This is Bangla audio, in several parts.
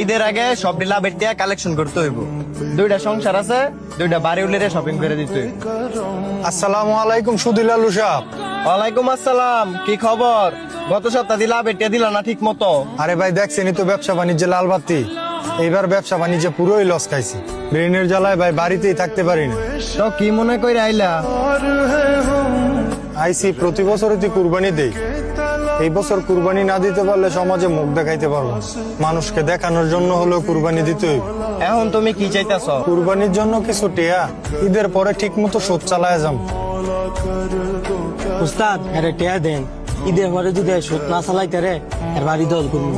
ঈদের আগে সব লাভের টিয়া কালেকশন করতে হইব। দুইটা সংসার আছে, দুইটা বাড়ি উলিরে শপিং করে দিতে হইব। আসসালামু আলাইকুম সুদিলালু সাহেব। ওয়ালাইকুম আসসালাম, কি খবর? গত সপ্তাহ লাভের টিয়া দিলা না ঠিক মতো? আরে ভাই দেখছেনই তো ব্যবসা বাণিজ্যে লাল বাতি। এইবার ব্যবসা বাণিজ্যে পুরোই লস খাইছি। ঋণের জ্বালায় ভাই বাড়িতেই থাকতে পারি না। তো কি মনে করে আইলা? আইসি প্রতি বছরই তুই কুরবানি দেই। এই বছর কুরবানি না দিতে পারলে সমাজে মুখ দেখাইতে পারবো না। মানুষকে দেখানোর জন্য হলেও কুরবানি দিতে হইব। এখন তুমি কি চাইতেছ? কুরবানির জন্য কিছু টিয়া ঈদের পরে ঠিক মতো শোধ চালায় যাম। উস্তাদ আরে টিয়া দেন, ঈদের পরে যদি সুদ না চালাইতে রে এর বাড়ি দল করবো।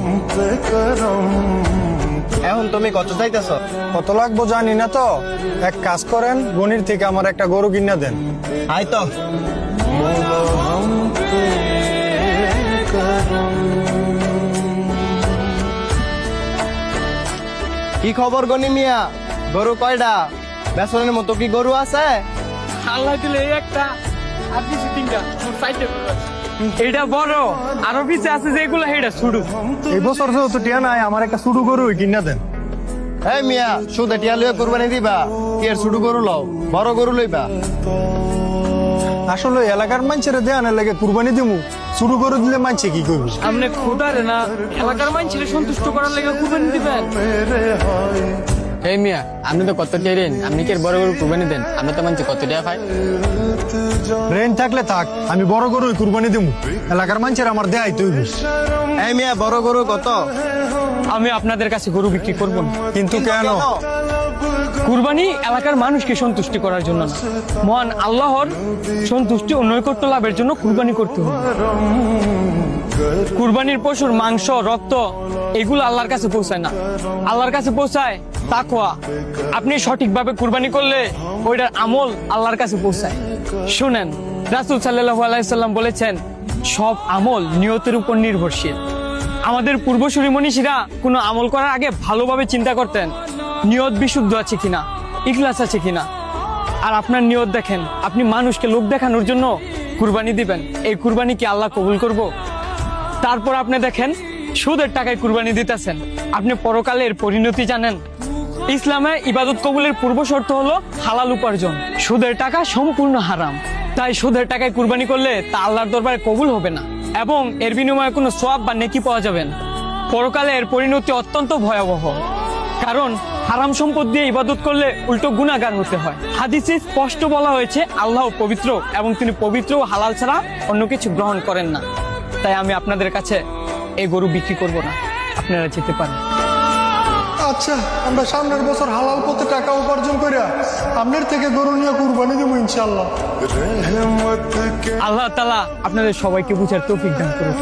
এখন তুমি কত চাইতেছ? কত লাগবো জানি না তো। এক কাজ করেন, গনির থেকে আমার একটা গরু কিনা দেন। আই তো কি খবর গনি মিয়া? গরু কয়টা? বেসনের মতো কি গরু আছে? আল্লাহ দিলে এই একটা আর কিছু তিনটা মোট চারটে গরু আছে। এটা বড় আরো পিছে আছে যেগুলো এটা শুরু। এই বছর তো টিয়া নাই, আমার একটা ছোট গরু কিনা দেন। এই মিয়া, শুধু টিয়া লইয়া কুরবানি দিবা? কি আর ছোট গরু লও, বড় গরু লইবা? আসলে এলাকার মানুষের দেয়ানের লাগে কুরবানি দিমু, ছোট গরু দিলে মানছে কি করবি? আপনি খোদারে না এলাকার মানুষের সন্তুষ্ট করার লেগে কুরবানি দিবেন? এই মিয়া, আপনি তো কত টাকা রেন, আপনি কি এর বড় গরু কুরবানি দেন? আমরা তো মানছি কত টাকা পাই। রেন থাকলে থাক, আমি বড় গরু কুরবানি দিমু। এলাকার মানুষের আমার দেয়াই তুই। এই মিয়া, বড় গরু কত? আমি আপনাদের কাছে গরু বিক্রি করব না। কিন্তু কেন? কুরবানি এলাকার মানুষকে সন্তুষ্টি করার জন্য না, মহান আল্লাহর সন্তুষ্টি ও নৈকট্য লাভের জন্য কুরবানি করতে হবে। কুরবানির পশুর মাংস, রক্ত এগুলো আল্লাহর কাছে পৌঁছায় না, আল্লাহর কাছে পৌঁছায় তাকওয়া। আপনি সঠিকভাবে কুরবানি করলে ওইটার আমল আল্লাহর কাছে পৌঁছায়। শুনেন, রাসূল সাল্লাল্লাহু আলাইহি সাল্লাম বলেছেন, সব আমল নিয়তের উপর নির্ভরশীল। আমাদের পূর্বসূরি মনীষীরা কোনো আমল করার আগে ভালোভাবে চিন্তা করতেন, নিয়ত বিশুদ্ধ আছে কিনা, ইখলাস আছে কিনা। আর আপনার নিয়ত দেখেন, আপনি মানুষকে লোক দেখানোর জন্য কুরবানি দিবেন, এই কুরবানি কি আল্লাহ কবুল করব? তারপর আপনি দেখেন সুদের টাকায় কুরবানি দিতেছেন, আপনি পরকালের পরিণতি জানেন? ইসলামে ইবাদত কবুলের পূর্ব শর্ত হলো হালাল উপার্জন। সুদের টাকা সম্পূর্ণ হারাম, তাই সুদের টাকায় কুরবানি করলে তা আল্লাহর দরবারে কবুল হবে না এবং এর বিনিময়ে কোনো সওয়াব বা নেকি পাওয়া যাবে না। পরকালে এর পরিণতি অত্যন্ত ভয়াবহ, কারণ হারাম সম্পদ দিয়ে ইবাদত করলে উল্টো গুনাহগার হতে হয়। হাদিসে স্পষ্ট বলা হয়েছে, আল্লাহ পবিত্র এবং তিনি পবিত্র ও হালাল ছাড়া অন্য কিছু গ্রহণ করেন না। তাই আমি আপনাদের কাছে এই গরু বিক্রি করব না, আপনারা যেতে পারেন। আচ্ছা, আমরা সামনের বছর হালাল পথে টাকা উপার্জন করে আপনার থেকে গরু নিয়ে কুরবানি দেবো ইনশাআল্লাহ। আল্লাহ তাআলা আপনাদের সবাইকে বুঝার তৌফিক দান করুন।